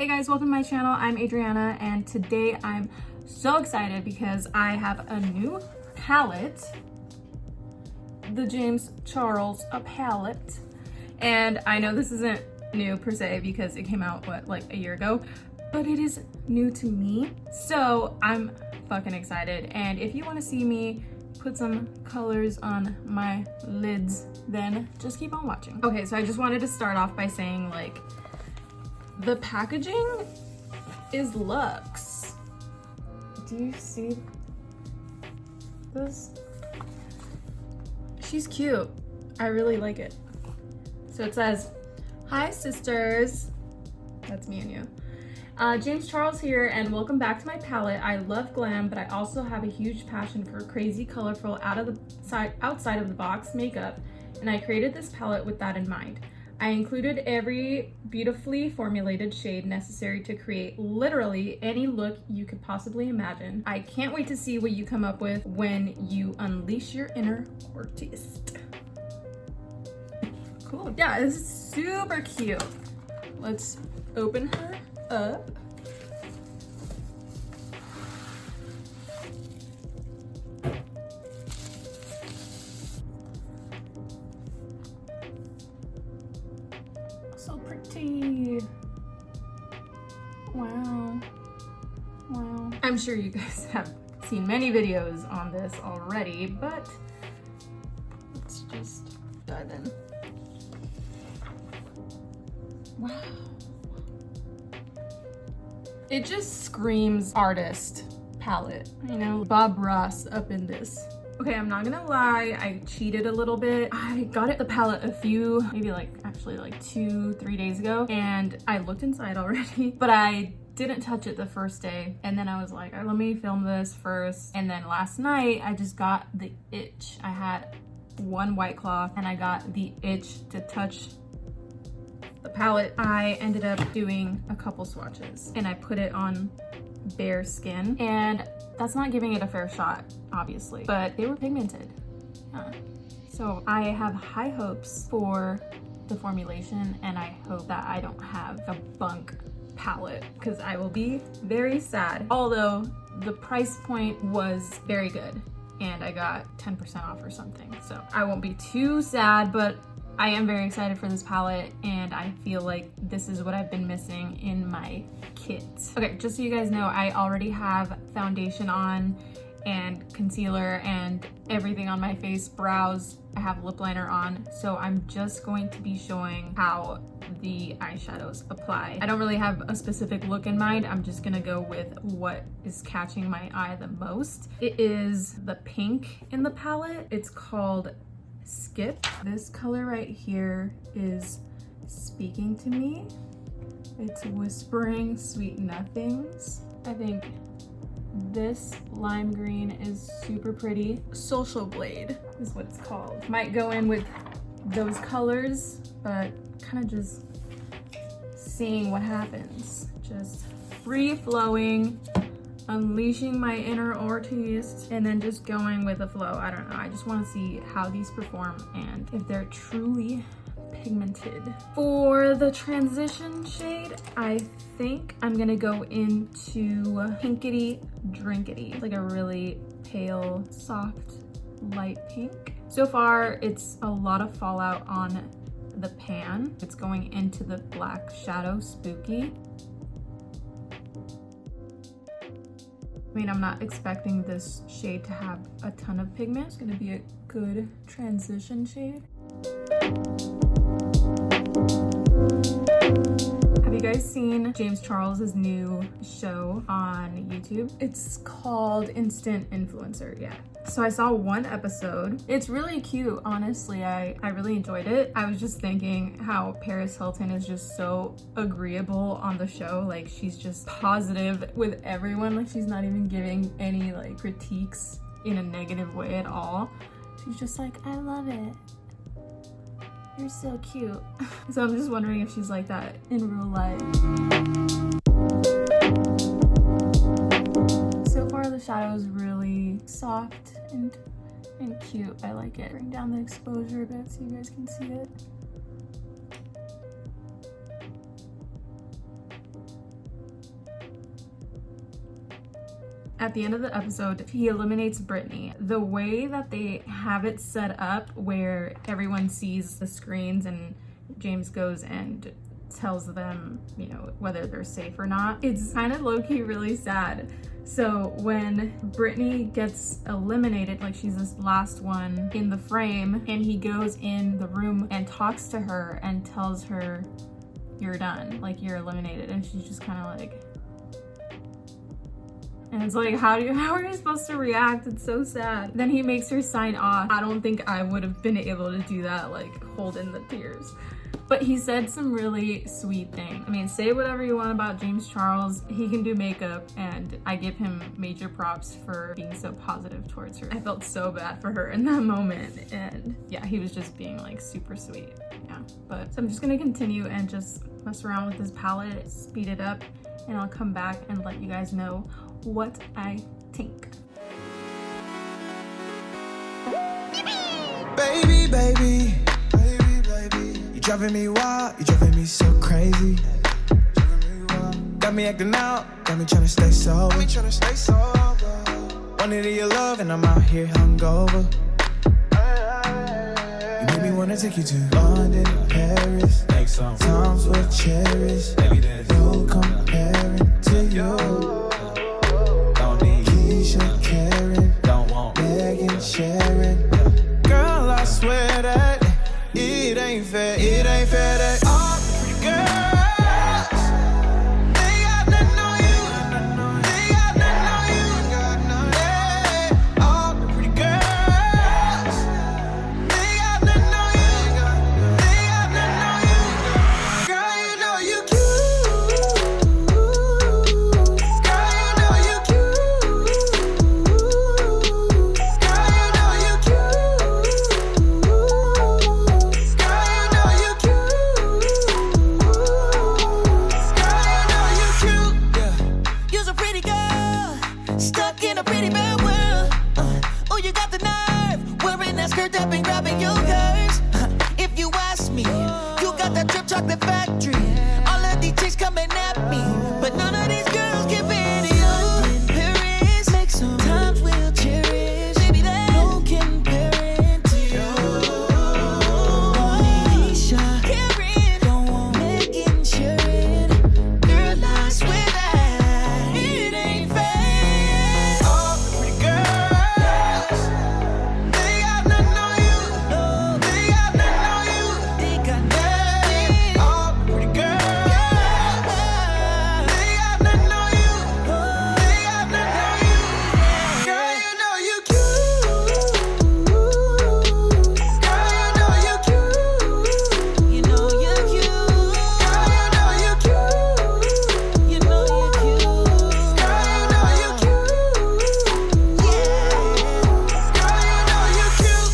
Hey guys, welcome to my channel. I'm Adriana and today I'm so excited because I have a new palette, the James Charles palette. And I know this isn't new per se because it came out, like a year ago, but it is new to me. So I'm fucking excited. And if you want to see me put some colors on my lids, then just keep on watching. Okay, so I just wanted to start off by saying, like, the packaging is luxe. Do you see this? She's cute. I really like it. So it says, "Hi sisters." That's me and you. James Charles here, and welcome back to my palette. I love glam, but I also have a huge passion for crazy, colorful, outside of the box makeup, and I created this palette with that in mind. I included every beautifully formulated shade necessary to create literally any look you could possibly imagine. I can't wait to see what you come up with when you unleash your inner artist. Cool. Yeah, this is super cute. Let's open her up. So pretty. Wow. Wow. I'm sure you guys have seen many videos on this already, but let's just dive in. Wow. It just screams artist palette, you know? Bob Ross up in this. Okay, I'm not gonna lie, I cheated a little bit. I got the palette maybe actually 2-3 days ago, and I looked inside already, but I didn't touch it the first day. And then I was like, let me film this first. And then last night, I just got the itch. I had one White Claw, and I got the itch to touch the palette. I ended up doing a couple swatches, and I put it on bare skin, and that's not giving it a fair shot, obviously, but they were pigmented. Yeah. So I have high hopes for the formulation, and I hope that I don't have a bunk palette because I will be very sad. Although the price point was very good and I got 10% off or something, so I won't be too sad, but I am very excited for this palette, and I feel like this is what I've been missing in my kit. Okay, just so you guys know, I already have foundation on and concealer and everything on my face, brows. I have lip liner on, so I'm just going to be showing how the eyeshadows apply. I don't really have a specific look in mind. I'm just gonna go with what is catching my eye the most. It is the pink in the palette. It's called Skip. This color right here is speaking to me. It's whispering sweet nothings. I think this lime green is super pretty. Social Blade is what it's called. Might go in with those colors, but kind of just seeing what happens. Just free flowing, unleashing my inner artist, and then just going with the flow. I don't know, I just want to see how these perform and if they're truly pigmented. For the transition shade, I think I'm gonna go into Pinkity Drinkity, like a really pale, soft, light pink. So far, it's a lot of fallout on the pan. It's going into the black shadow Spooky. I mean, I'm not expecting this shade to have a ton of pigment. It's gonna be a good transition shade. Have you guys seen James Charles's new show on YouTube? It's called Instant Influencer, yeah. So I saw one episode. It's really cute, honestly. I really enjoyed it. I was just thinking how Paris Hilton is just so agreeable on the show. Like, she's just positive with everyone. Like, she's not even giving any like critiques in a negative way at all. She's just like, I love it. You're so cute. So I'm just wondering if she's like that in real life. So far the shadow is really soft and cute. I like it. Bring down the exposure a bit so you guys can see it. At the end of the episode, he eliminates Brittany. The way that they have it set up where everyone sees the screens and James goes and tells them, you know, whether they're safe or not, it's kind of low-key really sad. So when Brittany gets eliminated, like she's this last one in the frame, and he goes in the room and talks to her and tells her, you're done, like you're eliminated, and she's just kind of like, and it's like, how are you supposed to react? It's so sad. Then he makes her sign off. I don't think I would have been able to do that, like hold in the tears. But he said some really sweet things. I mean, say whatever you want about James Charles. He can do makeup, and I give him major props for being so positive towards her. I felt so bad for her in that moment. And yeah, he was just being like super sweet. Yeah, but so I'm just gonna continue and just mess around with this palette, speed it up, and I'll come back and let you guys know what I think. Baby, baby, baby, baby, you driving me wild, you driving me so crazy. Got me acting out, got me trying to stay sober. Wanted your love and I'm out here hungover. You made me wanna take you to London, Paris. Times we'll cherish. No comparing to you. Karen, don't want Megan, Sharon. Girl, I swear that it ain't fair that all the pretty girls, they got nothing on you, they got nothing on you. Yeah, all the pretty girls, they got nothing on you, they got nothing on you. Girl, you know you cute. Girl, you know you cute. Chocolate factory, all of these chicks coming at me, but none of these girls can beat you. In Paris, make some times we'll cherish. Baby, that no comparing to you. Keisha, Karen, don't want Megan, Sharon. Girl, I swear that it ain't fair. All the pretty girls, they got nothing on you. No, They got nothing on you. they got nothing. All the pretty girls, they got nothing on you. They got nothing on you. Girl, you know you cute. Girl, you know you cute. You know you're cute. Girl, you know you cute. You know you're cute. Girl, you know you cute. Yeah. Girl, you know you cute.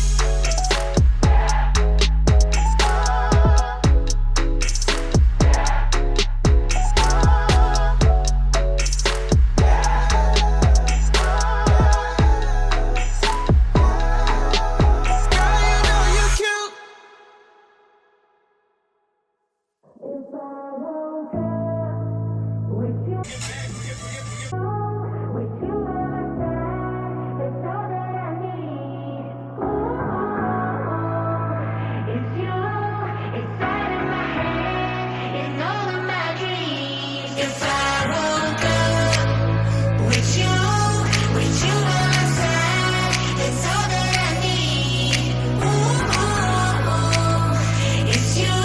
Girl, you know you cute. If I woke up with you by my side, it's all that I need. Ooh, it's you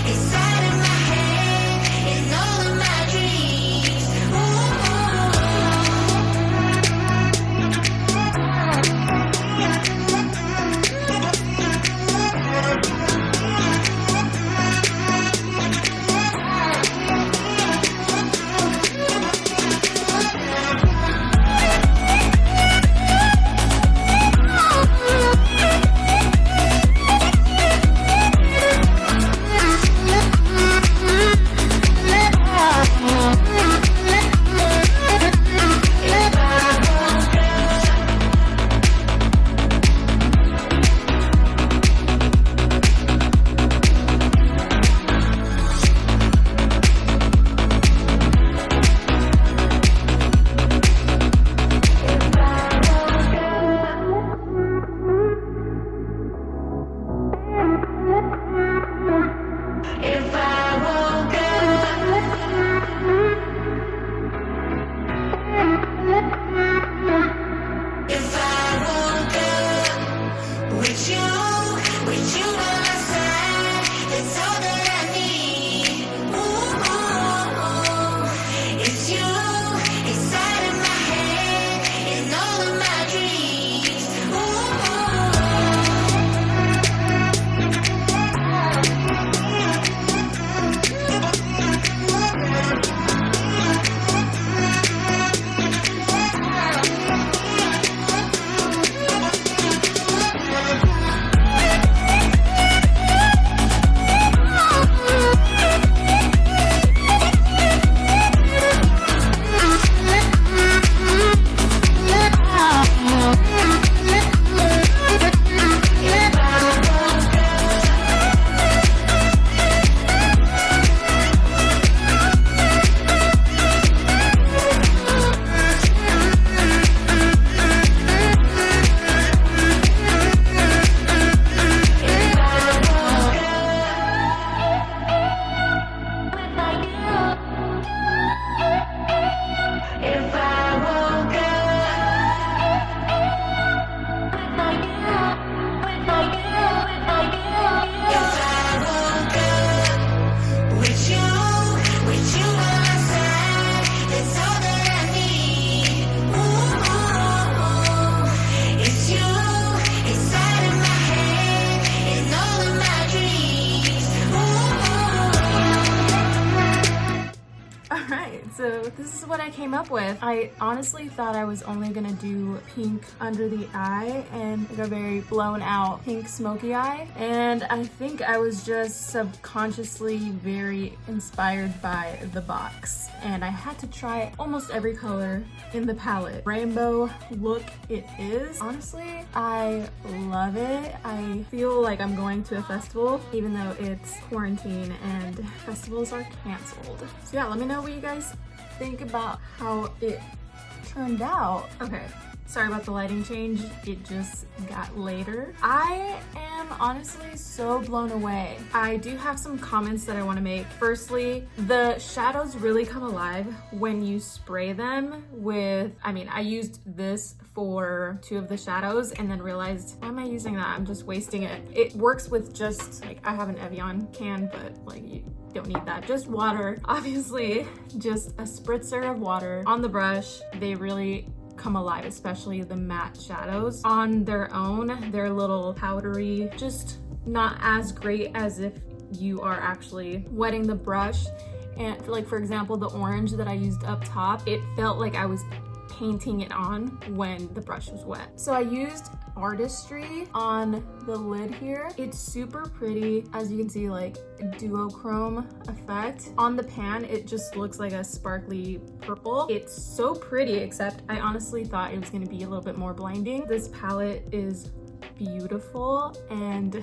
inside of my head, it's all of my dreams. So this is what I came up with. I honestly thought I was only gonna do pink under the eye and like a very blown out pink smoky eye. And I think I was just subconsciously very inspired by the box. And I had to try almost every color in the palette. Rainbow look it is. Honestly, I love it. I feel like I'm going to a festival, even though it's quarantine and festivals are canceled. So yeah, let me know what you guys think about how it turned out. Okay, sorry about the lighting change. It just got later. I am honestly so blown away. I do have some comments that I want to make. Firstly, the shadows really come alive when you spray them with, I used this for 2 of the shadows and then realized, why am I using that? I'm just wasting it. It works with just, like, I have an Evian can, but like you don't need that. Just water, obviously, just a spritzer of water on the brush. They really come alive, especially the matte shadows. On their own, they're a little powdery, just not as great as if you are actually wetting the brush. And like, for example, the orange that I used up top, it felt like I was painting it on when the brush was wet. So I used Artistry on the lid here. It's super pretty. As you can see, like duochrome effect. On the pan, it just looks like a sparkly purple. It's so pretty, except I honestly thought it was gonna be a little bit more blinding. This palette is beautiful and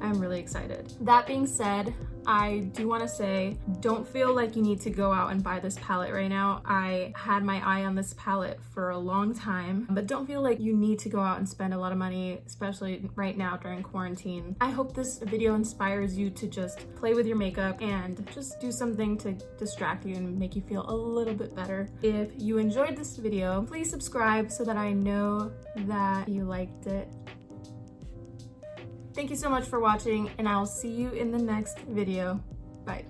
I'm really excited. That being said, I do want to say, don't feel like you need to go out and buy this palette right now. I had my eye on this palette for a long time, but don't feel like you need to go out and spend a lot of money, especially right now during quarantine. I hope this video inspires you to just play with your makeup and just do something to distract you and make you feel a little bit better. If you enjoyed this video, please subscribe so that I know that you liked it. Thank you so much for watching, and I'll see you in the next video. Bye.